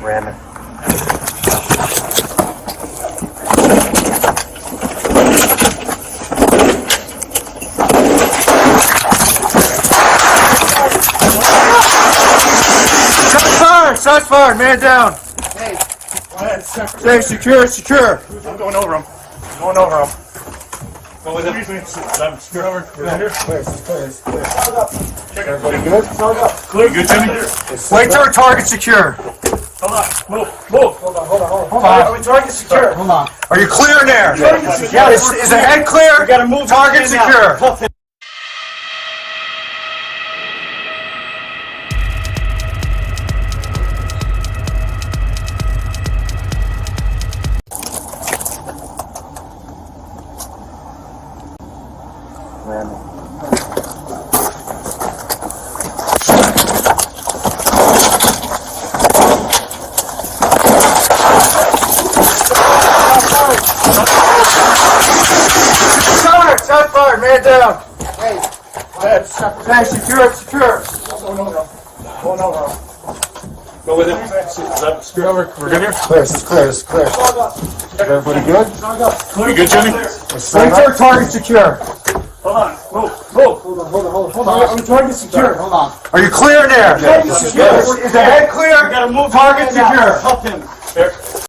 Ram it. Shots fired, man down. Hey, go ahead. Stay secure, secure. I'm going over him. Going over him. Go with him. I'm secure over. Right here. Clear. Check it. Everybody good? Clear. Good, Jimmy. Wait till our target's secure. Hold on. Move. Hold on. Are we target secure? Hold on. Are you clear in there? Yeah. Is the head clear? We gotta move. Target secure. Shot fired, man down. Hey, go ahead. Hey, secure. Going over him. Go with him. Secure over. We're good here. Clear. Everybody good? You good, Jimmy? Wait till our target's secure. Hold on. Move. Hold on. Are we target secure? Hold on. Are you clear in there? Yes. Is the head clear? We gotta move. Target secure. Help him. Here.